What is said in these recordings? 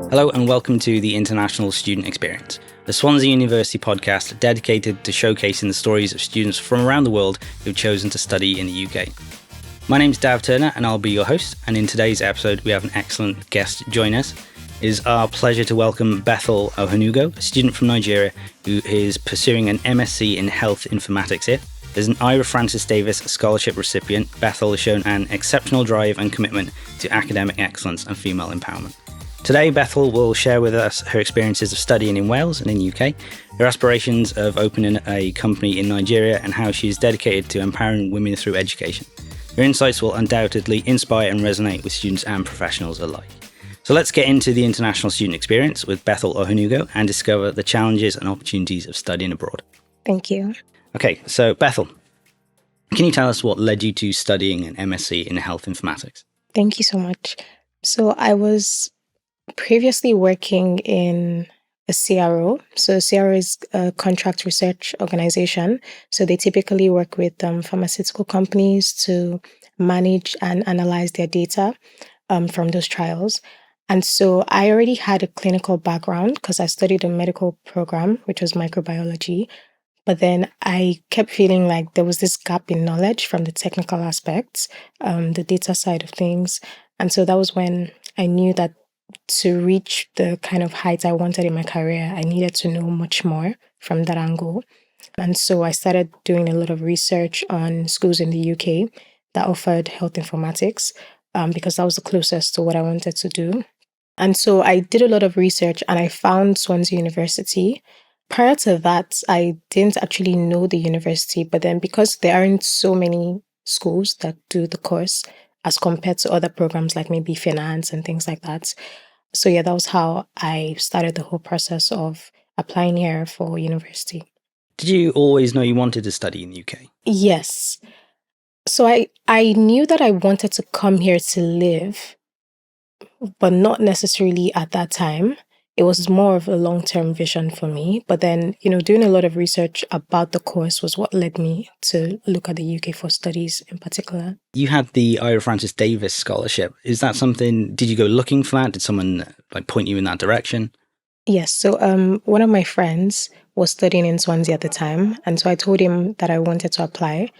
Hello and welcome to the International Student Experience, the Swansea University podcast dedicated to showcasing the stories of students from around the world who've chosen to study in the UK. My name's Dav Turner and I'll be your host, and in today's episode we have an excellent guest join us. It is our pleasure to welcome Bethel Ohanugo, a student from Nigeria who is pursuing an MSc in Health Informatics here. As an Eira Francis Davies Scholarship recipient, Bethel has shown an exceptional drive and commitment to academic excellence and female empowerment. Today, Bethel will share with us her experiences of studying in Wales and in the UK, her aspirations of opening a company in Nigeria, and how she is dedicated to empowering women through education. Her insights will undoubtedly inspire and resonate with students and professionals alike. So let's get into the international student experience with Bethel Ohanugo and discover the challenges and opportunities of studying abroad. Thank you. Okay, so Bethel, can you tell us what led you to studying an MSc in Health Informatics? Thank you so much. So I was previously working in a CRO. So CRO is a contract research organization. So they typically work with pharmaceutical companies to manage and analyze their data from those trials. And so I already had a clinical background because I studied a medical program, which was microbiology. But then I kept feeling like there was this gap in knowledge from the technical aspects, the data side of things. And so that was when I knew that to reach the kind of heights I wanted in my career, I needed to know much more from that angle. And so I started doing a lot of research on schools in the UK that offered health informatics because that was the closest to what I wanted to do. And so I did a lot of research and I found Swansea University. Prior to that, I didn't actually know the university, but then because there aren't so many schools that do the course as compared to other programs like maybe finance and things like that. So yeah, that was how I started the whole process of applying here for university. Did you always know you wanted to study in the UK? Yes. So I knew that I wanted to come here to live, but not necessarily at that time. It was more of a long-term vision for me. But then, doing a lot of research about the course was what led me to look at the UK for studies in particular. You had the Eira Francis Davies Scholarship. Is that something, did you go looking for that? Did someone point you in that direction? Yes. So one of my friends was studying in Swansea at the time. And so I told him that I wanted to apply.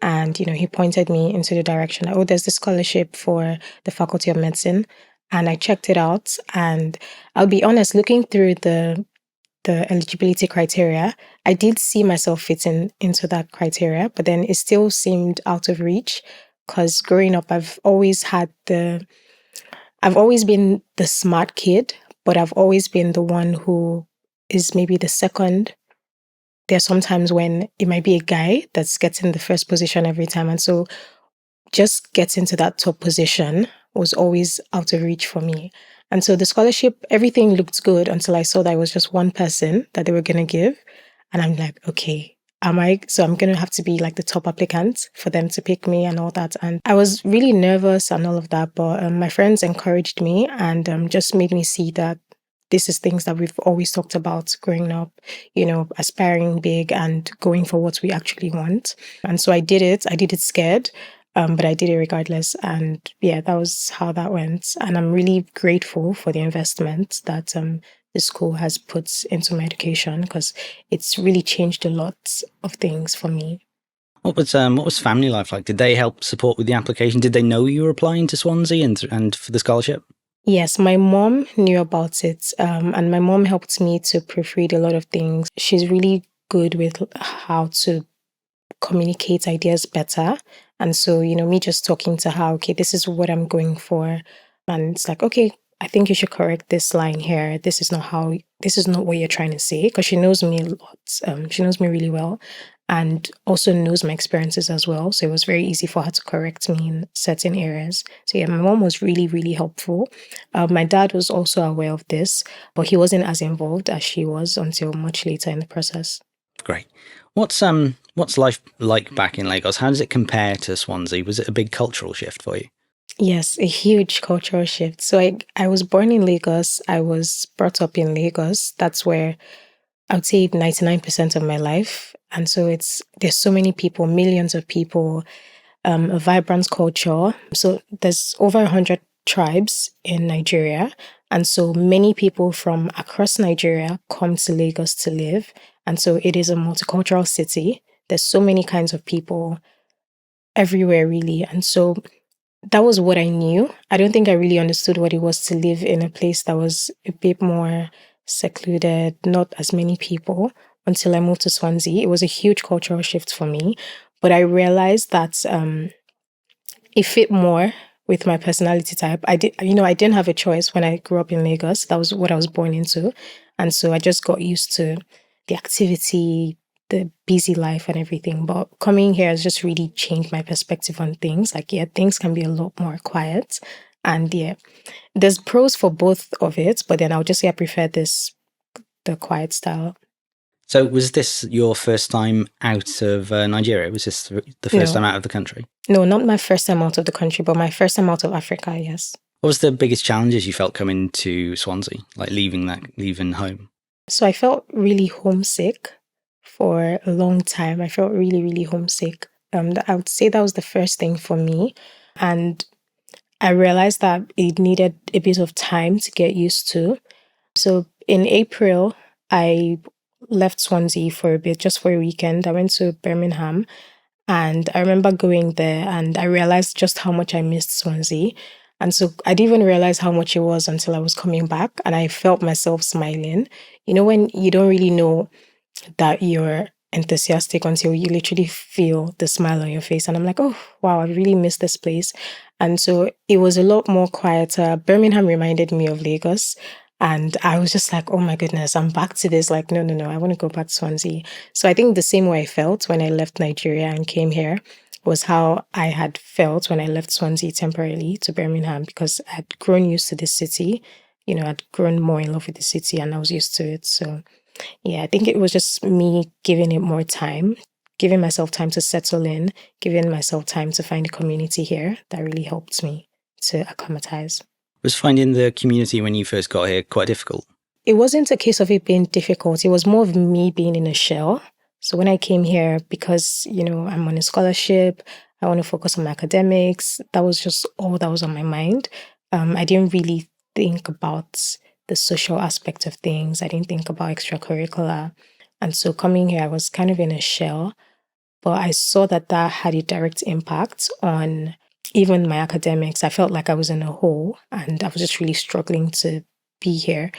And, he pointed me into the direction. Oh, there's this scholarship for the Faculty of Medicine. And I checked it out, and I'll be honest, looking through the eligibility criteria, I did see myself fitting into that criteria, but then it still seemed out of reach because growing up, I've always been the smart kid, but I've always been the one who is maybe the second. There's sometimes when it might be a guy that's getting the first position every time. And so just getting to that top position was always out of reach for me. And so the scholarship, everything looked good until I saw that it was just one person that they were going to give. And I'm like, okay, so I'm going to have to be like the top applicant for them to pick me and all that. And I was really nervous and all of that, but my friends encouraged me and just made me see that this is things that we've always talked about growing up, aspiring big and going for what we actually want. And so I did it scared. But I did it regardless. And yeah, that was how that went. And I'm really grateful for the investment that the school has put into my education because it's really changed a lot of things for me. What was family life like? Did they help support with the application? Did they know you were applying to Swansea and for the scholarship? Yes, my mom knew about it. And my mom helped me to proofread a lot of things. She's really good with how to communicate ideas better. And so, me just talking to her, okay, this is what I'm going for. And it's like, okay, I think you should correct this line here. This is not what you're trying to say. Because she knows me a lot. She knows me really well and also knows my experiences as well. So it was very easy for her to correct me in certain areas. So yeah, my mom was really, really helpful. My dad was also aware of this, but he wasn't as involved as she was until much later in the process. Great. What's life like back in Lagos? How does it compare to Swansea? Was it a big cultural shift for you? Yes, a huge cultural shift. So I was born in Lagos. I was brought up in Lagos. That's where I would say 99% of my life. And so there's so many people, millions of people, a vibrant culture. So there's over 100 tribes in Nigeria. And so many people from across Nigeria come to Lagos to live. And so it is a multicultural city. There's so many kinds of people everywhere, really. And so that was what I knew. I don't think I really understood what it was to live in a place that was a bit more secluded, not as many people, until I moved to Swansea. It was a huge cultural shift for me. But I realized that it fit more with my personality type. I didn't have a choice when I grew up in Lagos. That was what I was born into. And so I just got used to the activity, the busy life and everything. But coming here has just really changed my perspective on things. Like, yeah, things can be a lot more quiet. And yeah, there's pros for both of it, but then I'll just say I prefer the quiet style. So was this your first time out of Nigeria? Was this the first No. time out of the country? No, not my first time out of the country, but my first time out of Africa, yes. What was the biggest challenges you felt coming to Swansea, like leaving home? So I felt really homesick for a long time. I felt really, really homesick. I would say that was the first thing for me. And I realized that it needed a bit of time to get used to. So in April, I left Swansea for a bit, just for a weekend. I went to Birmingham. And I remember going there and I realized just how much I missed Swansea. And so I didn't even realize how much it was until I was coming back and I felt myself smiling. You know, when you don't really know that you're enthusiastic until you literally feel the smile on your face. And I'm like, oh, wow, I really miss this place. And so it was a lot more quieter. Birmingham reminded me of Lagos. And I was just like, oh my goodness, I'm back to this. Like, no, I want to go back to Swansea. So I think the same way I felt when I left Nigeria and came here was how I had felt when I left Swansea temporarily to Birmingham, because I'd grown used to this city. You know, I'd grown more in love with the city and I was used to it. So yeah, I think it was just me giving it more time, giving myself time to settle in, giving myself time to find a community here that really helped me to acclimatize. Was finding the community when you first got here quite difficult? It wasn't a case of it being difficult. It was more of me being in a shell. So when I came here, because, you know, I'm on a scholarship, I want to focus on my academics. That was just all that was on my mind. I didn't really think about the social aspect of things. I didn't think about extracurricular. And so coming here, I was kind of in a shell. But I saw that that had a direct impact on even my academics. I felt like I was in a hole and I was just really struggling to be here.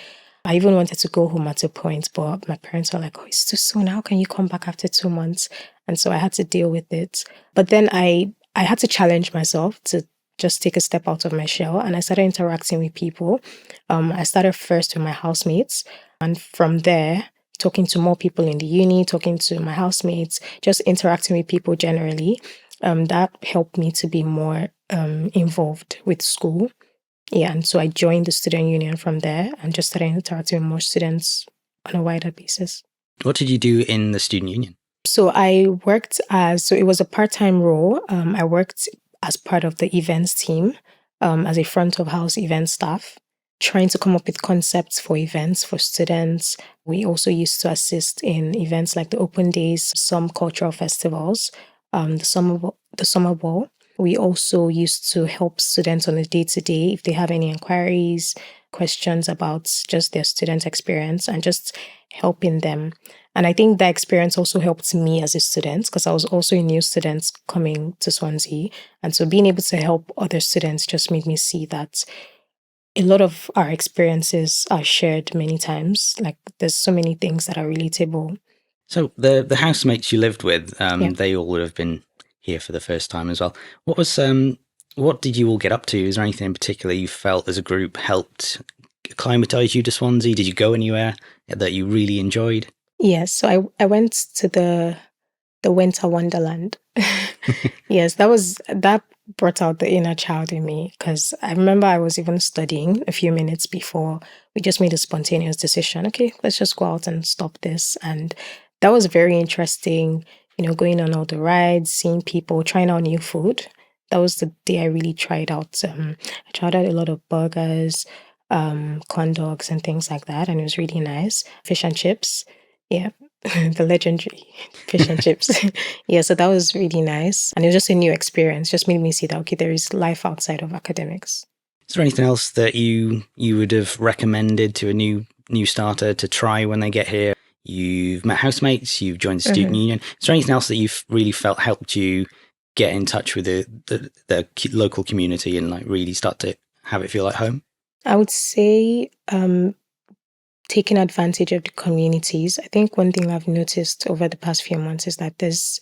I even wanted to go home at a point, but my parents were like, oh, it's too soon. How can you come back after 2 months? And so I had to deal with it. But then I had to challenge myself to just take a step out of my shell. And I started interacting with people. I started first with my housemates. And from there, talking to more people in the uni, talking to my housemates, just interacting with people generally, that helped me to be more involved with school. Yeah, and so I joined the student union from there and just started interacting with more students on a wider basis. What did you do in the student union? So it was a part-time role. I worked as part of the events team, as a front of house event staff, trying to come up with concepts for events for students. We also used to assist in events like the open days, some cultural festivals, the summer ball. We also used to help students on a day-to-day if they have any inquiries, questions about just their student experience and just helping them. And I think that experience also helped me as a student because I was also a new student coming to Swansea. And so being able to help other students just made me see that a lot of our experiences are shared many times. Like there's so many things that are relatable. So the housemates you lived with, Yeah. they all would have been here for the first time as well. What did you all get up to? Is there anything in particular you felt as a group helped acclimatize you to Swansea? Did you go anywhere that you really enjoyed? Yes, so I went to the winter wonderland. Yes, that brought out the inner child in me because I remember I was even studying a few minutes before we just made a spontaneous decision. Okay, let's just go out and stop this. And that was very interesting, you know, going on all the rides, seeing people, trying out new food. That was the day I really tried out. I tried out a lot of burgers, corn dogs and things like that. And it was really nice. Fish and chips. Yeah, the legendary fish and chips. Yeah, so that was really nice. And it was just a new experience, just made me see that, okay, there is life outside of academics. Is there anything else that you would have recommended to a new starter to try when they get here? You've met housemates, you've joined the student union. Is there anything else that you've really felt helped you get in touch with the local community and like really start to have it feel like home? I would say taking advantage of the communities. I think one thing I've noticed over the past few months is that there's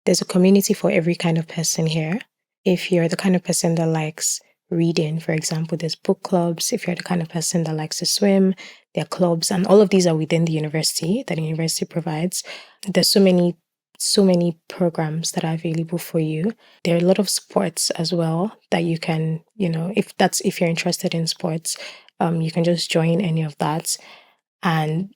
a community for every kind of person here. If you're the kind of person that likes reading, for example, there's book clubs. If you're the kind of person that likes to swim, there are clubs, and all of these are within the university that the university provides. There's so many programs that are available for you. There are a lot of sports as well that you can, if you're interested in sports, you can just join any of that. And,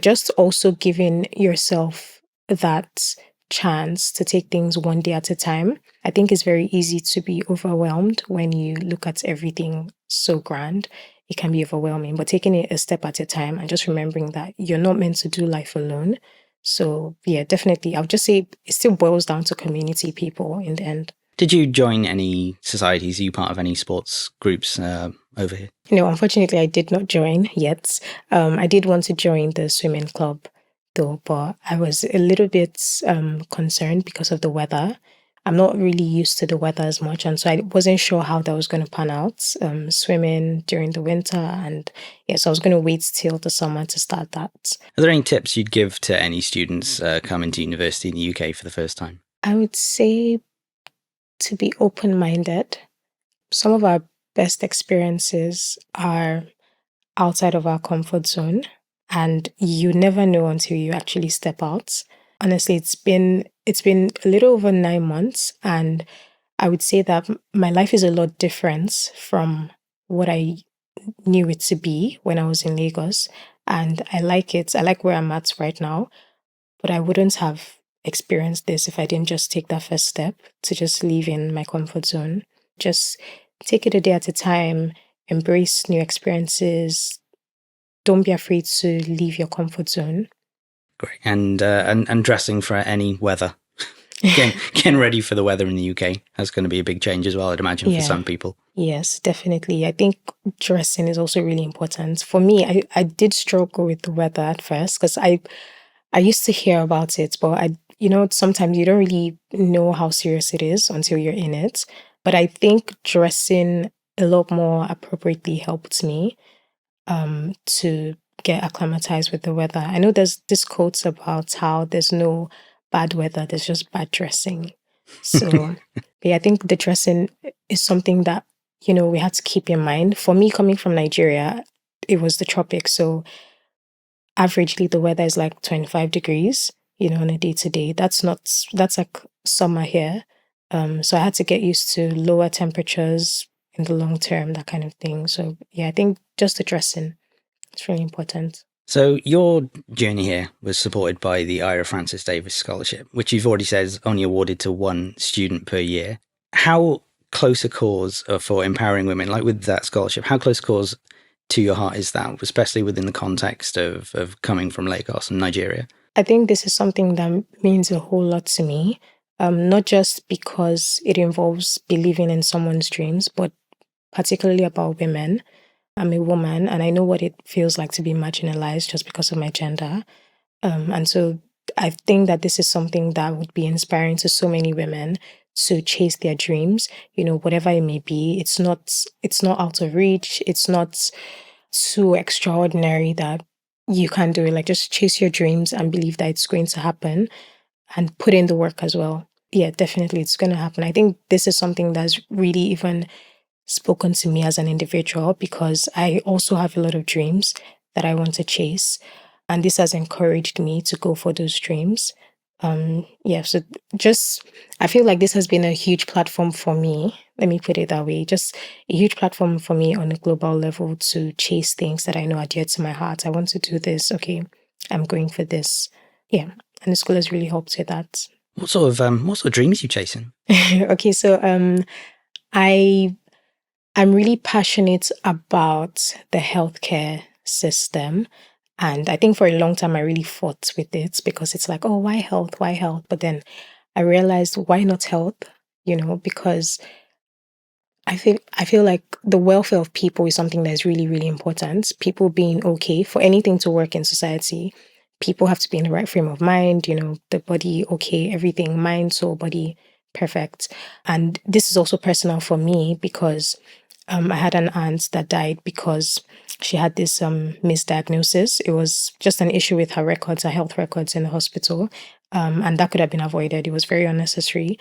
just also giving yourself that chance to take things one day at a time. I think it's very easy to be overwhelmed when you look at everything so grand. It can be overwhelming, but taking it a step at a time and just remembering that you're not meant to do life alone. So, yeah, definitely. I would just say it still boils down to community people in the end. Did you join any societies? Are you part of any sports groups over here? No, unfortunately, I did not join yet. I did want to join the swimming club, though, but I was a little bit concerned because of the weather. I'm not really used to the weather as much, and so I wasn't sure how that was going to pan out, swimming during the winter. And yes, I was going to wait till the summer to start that. Are there any tips you'd give to any students coming to university in the UK for the first time? I would say to be open-minded. Some of our best experiences are outside of our comfort zone, and you never know until you actually step out. Honestly, it's been a little over 9 months, and I would say that my life is a lot different from what I knew it to be when I was in Lagos, and I like it. I like where I'm at right now, but I wouldn't have experienced this if I didn't just take that first step to just leave in my comfort zone. Just take it a day at a time, embrace new experiences. Don't be afraid to leave your comfort zone. Great. And dressing for any weather. Getting ready for the weather in the UK. That's going to be a big change as well, I'd imagine, for some people. Yes, definitely. I think dressing is also really important. For me, I did struggle with the weather at first because I used to hear about it, but sometimes you don't really know how serious it is until you're in it. But I think dressing a lot more appropriately helped me to get acclimatized with the weather. I know there's this quote about how there's no bad weather, there's just bad dressing. So yeah, I think the dressing is something that, we have to keep in mind. For me, coming from Nigeria, it was the tropics. So averagely the weather is like 25 degrees, on a day to day. That's like summer here. So I had to get used to lower temperatures in the long term, that kind of thing. So yeah, I think just the dressing is really important. So your journey here was supported by the Eira Francis Davies Scholarship, which you've already said is only awarded to one student per year. How close a cause for empowering women, like with that scholarship, how close a cause to your heart is that, especially within the context of coming from Lagos and Nigeria? I think this is something that means a whole lot to me, not just because it involves believing in someone's dreams, but particularly about women. I'm a woman and I know what it feels like to be marginalized just because of my gender. And so I think that this is something that would be inspiring to so many women to chase their dreams, whatever it may be. It's not out of reach. It's not too extraordinary that you can't do it. Like, just chase your dreams and believe that it's going to happen and put in the work as well. Yeah, definitely it's going to happen. I think this is something that's really even spoken to me as an individual because I also have a lot of dreams that I want to chase. And this has encouraged me to go for those dreams. So I feel like this has been a huge platform for me. Let me put it that way. Just a huge platform for me on a global level to chase things that I know are dear to my heart. I want to do this. Okay, I'm going for this. Yeah. And the school has really helped with that. What sort of dreams are you chasing? Okay, so I'm really passionate about the healthcare system. And I think for a long time, I really fought with it because it's like, oh, why health? Why health? But then I realized, why not health? Because I I feel like the welfare of people is something that is really, really important. People being okay for anything to work in society. People have to be in the right frame of mind, the body okay, everything, mind, soul, body, perfect. And this is also personal for me because I had an aunt that died because she had this misdiagnosis. It was just an issue with her records, her health records in the hospital. And that could have been avoided. It was very unnecessary.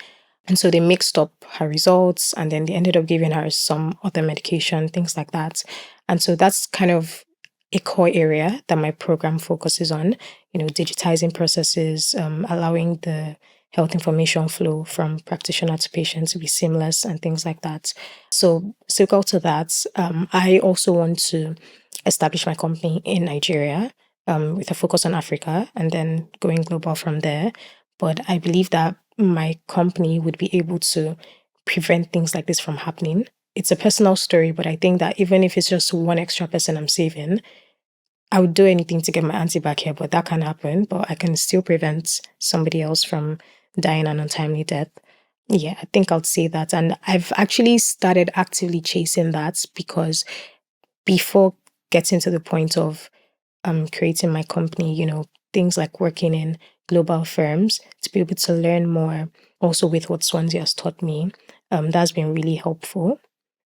And so they mixed up her results and then they ended up giving her some other medication, things like that. And so that's kind of a core area that my program focuses on, digitizing processes, allowing the health information flow from practitioner to patient to be seamless and things like that. So, circle to that, I also want to establish my company in Nigeria with a focus on Africa and then going global from there. But I believe that my company would be able to prevent things like this from happening. It's a personal story, but I think that even if it's just one extra person I'm saving, I would do anything to get my auntie back here, but that can happen. But I can still prevent somebody else from dying an untimely death. Yeah, I think I'll say that. And I've actually started actively chasing that because before getting to the point of creating my company, things like working in global firms to be able to learn more, also with what Swansea has taught me, that's been really helpful.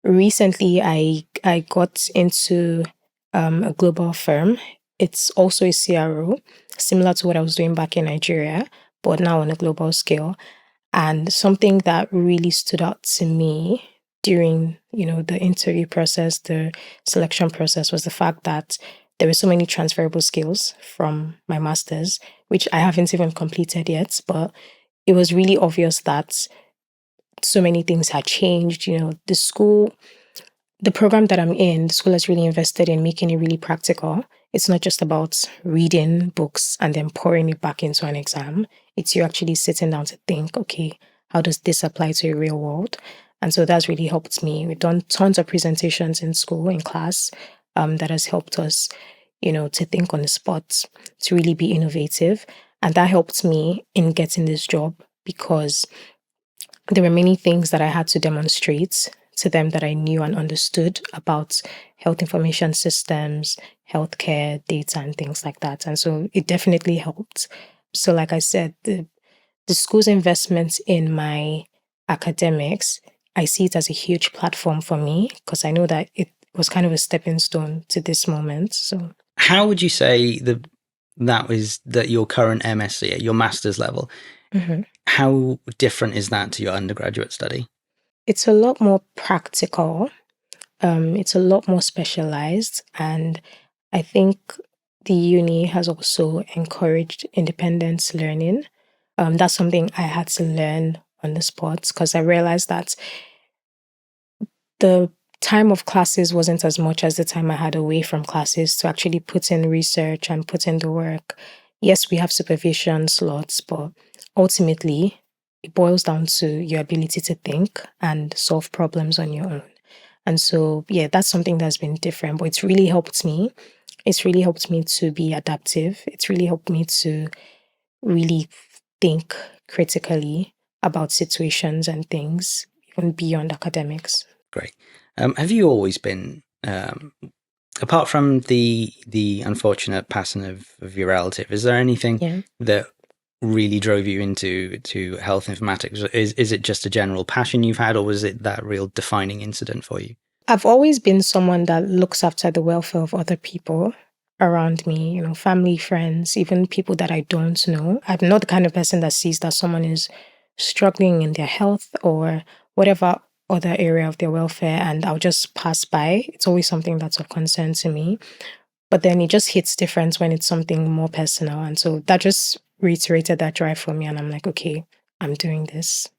Recently, I got into a global firm. It's also a CRO, similar to what I was doing back in Nigeria, but now on a global scale. And something that really stood out to me during, the interview process, the selection process was the fact that there were so many transferable skills from my master's, which I haven't even completed yet, but it was really obvious that so many things had changed. The program that I'm in, the school has really invested in making it really practical. It's not just about reading books and then pouring it back into an exam. It's you actually sitting down to think, okay, how does this apply to a real world? And so that's really helped me. We've done tons of presentations in school, in class, that has helped us, to think on the spot, to really be innovative. And that helped me in getting this job because there were many things that I had to demonstrate to them that I knew and understood about health information systems, healthcare, data, and things like that. And so it definitely helped. So, like I said, the school's investment in my academics, I see it as a huge platform for me because I know that it was kind of a stepping stone to this moment. So, how would you say that your current MSc at your master's level? mm-hmm. How different is that to your undergraduate study? It's a lot more practical. It's a lot more specialized, and I think the uni has also encouraged independent learning. That's something I had to learn on the spot because I realized that the time of classes wasn't as much as the time I had away from classes to actually put in research and put in the work. Yes, we have supervision slots, but ultimately, it boils down to your ability to think and solve problems on your own. And so, yeah, that's something that's been different, but it's really helped me. It's really helped me to be adaptive. It's really helped me to really think critically about situations and things, even beyond academics. Great. Have you always been, apart from the unfortunate passing of your relative, is there anything Yeah. that really drove you into health informatics? Is it just a general passion you've had, or was it that real defining incident for you? I've always been someone that looks after the welfare of other people around me, family, friends, even people that I don't know. I'm not the kind of person that sees that someone is struggling in their health or whatever other area of their welfare and I'll just pass by. It's always something that's of concern to me. But then it just hits different when it's something more personal. And so that just reiterated that drive for me. And I'm like, okay, I'm doing this.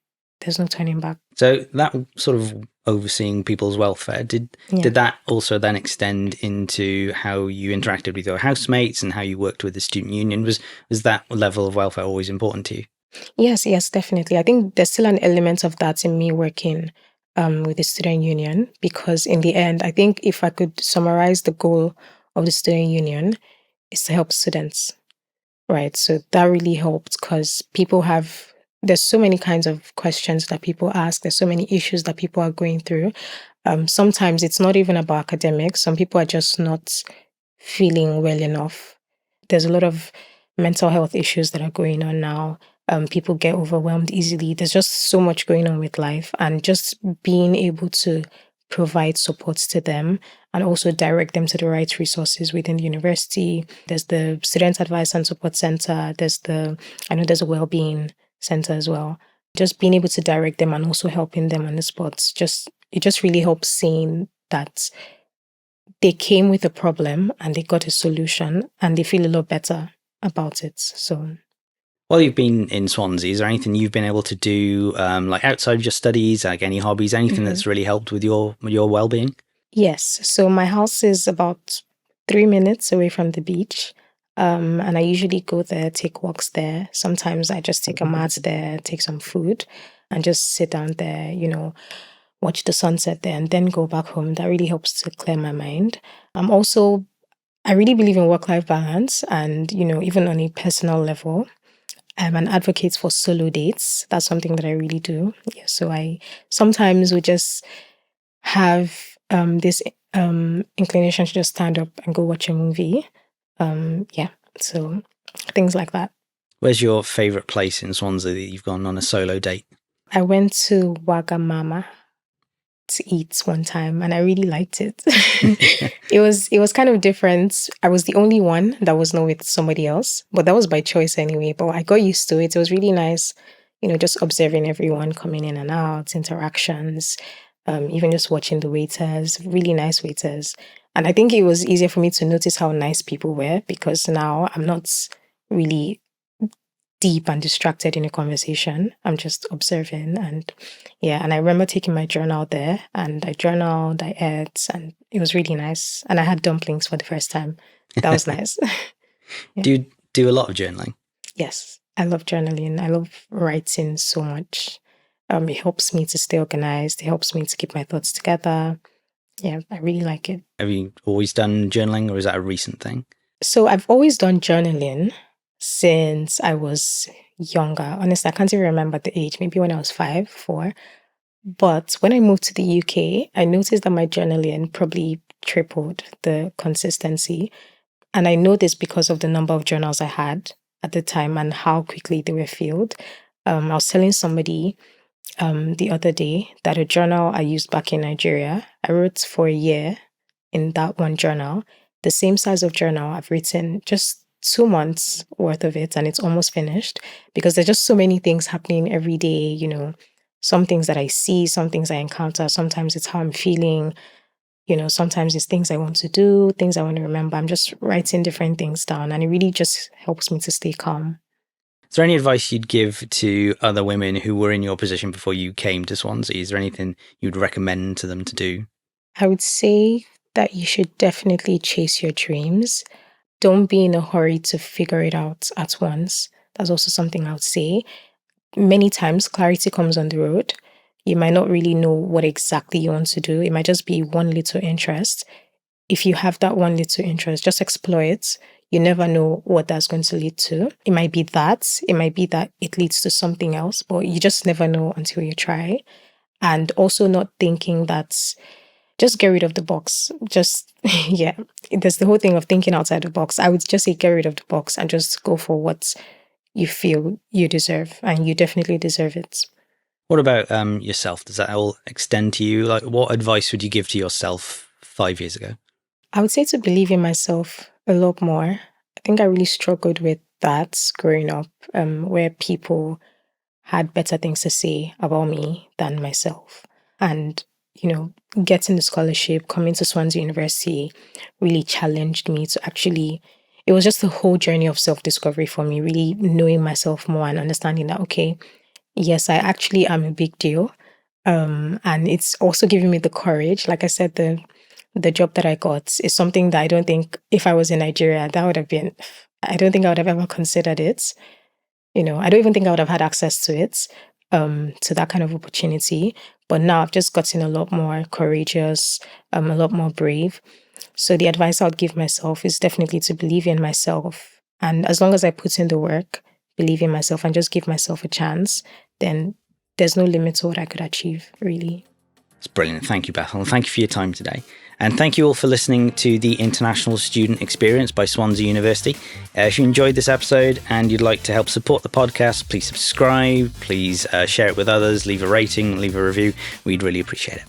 There's no turning back. So that sort of overseeing people's welfare, did that also then extend into how you interacted with your housemates and how you worked with the student union? Was that level of welfare always important to you? Yes, definitely. I think there's still an element of that in me working with the student union because in the end, I think if I could summarize the goal of the student union is to help students, right? So that really helped because there's so many kinds of questions that people ask. There's so many issues that people are going through. Sometimes it's not even about academics. Some people are just not feeling well enough. There's a lot of mental health issues that are going on now. People get overwhelmed easily. There's just so much going on with life, and just being able to provide support to them and also direct them to the right resources within the university. There's the Student Advice and Support Center. I know there's a Wellbeing Center as well. Just being able to direct them and also helping them on the spot. It just really helps seeing that they came with a problem and they got a solution and they feel a lot better about it. So, while you've been in Swansea, is there anything you've been able to do, like outside of your studies, like any hobbies, anything that's really helped with your well-being? Yes. So my house is about 3 minutes away from the beach. And I usually go there, take walks there. Sometimes I just take a mat there, take some food, and just sit down there, watch the sunset there, and then go back home. That really helps to clear my mind. I really believe in work-life balance, and, even on a personal level. I'm an advocate for solo dates. That's something that I really do. Yeah, so I sometimes we just have this inclination to just stand up and go watch a movie. So things like that. Where's your favourite place in Swansea that you've gone on a solo date? I went to Wagamama to eat one time and I really liked it. It was kind of different. I was the only one that was not with somebody else, but that was by choice anyway. But I got used to it. It was really nice, just observing everyone coming in and out, interactions, even just watching the waiters, really nice waiters. And I think it was easier for me to notice how nice people were because now I'm not really deep and distracted in a conversation. I'm just observing and I remember taking my journal there and I journaled, I ate, and it was really nice. And I had dumplings for the first time. That was nice. Yeah. Do you do a lot of journaling? Yes, I love journaling. I love writing so much. It helps me to stay organized. It helps me to keep my thoughts together. Yeah, I really like it. Have you always done journaling or is that a recent thing? So I've always done journaling since I was younger. Honestly, I can't even remember the age, maybe when I was 5, 4. But when I moved to the UK, I noticed that my journaling probably tripled the consistency. And I know this because of the number of journals I had at the time and how quickly they were filled. I was telling somebody the other day that a journal I used back in Nigeria, I wrote for a year in that one journal. The same size of journal I've written just 2 months worth of it and it's almost finished because there's just so many things happening every day, some things that I see, some things I encounter. Sometimes it's how I'm feeling, sometimes it's things I want to do, things I want to remember. I'm just writing different things down and it really just helps me to stay calm. Is there any advice you'd give to other women who were in your position before you came to Swansea? Is there anything you'd recommend to them to do? I would say that you should definitely chase your dreams. Don't be in a hurry to figure it out at once. That's also something I would say. Many times clarity comes on the road. You might not really know what exactly you want to do. It might just be one little interest. If you have that one little interest, just explore it. You never know what that's going to lead to. It might be that it leads to something else, but you just never know until you try. And also not thinking that just get rid of the box. Just, there's the whole thing of thinking outside the box. I would just say get rid of the box and just go for what you feel you deserve, and you definitely deserve it. What about yourself? Does that all extend to you? Like, what advice would you give to yourself 5 years ago? I would say to believe in myself a lot more. I think I really struggled with that growing up, where people had better things to say about me than myself. And, getting the scholarship, coming to Swansea University really challenged me to actually, it was just the whole journey of self-discovery for me, really knowing myself more and understanding that, okay, yes, I actually am a big deal. And it's also giving me the courage. Like I said, the job that I got is something that I don't think if I was in Nigeria, that would have been, I don't think I would have ever considered it. I don't even think I would have had access to it, to that kind of opportunity. But now I've just gotten a lot more courageous, a lot more brave. So the advice I would give myself is definitely to believe in myself. And as long as I put in the work, believe in myself and just give myself a chance, then there's no limit to what I could achieve, really. It's brilliant. Thank you, Bethel. And thank you for your time today. And thank you all for listening to the International Student Experience by Swansea University. If you enjoyed this episode and you'd like to help support the podcast, please subscribe, please share it with others, leave a rating, leave a review. We'd really appreciate it.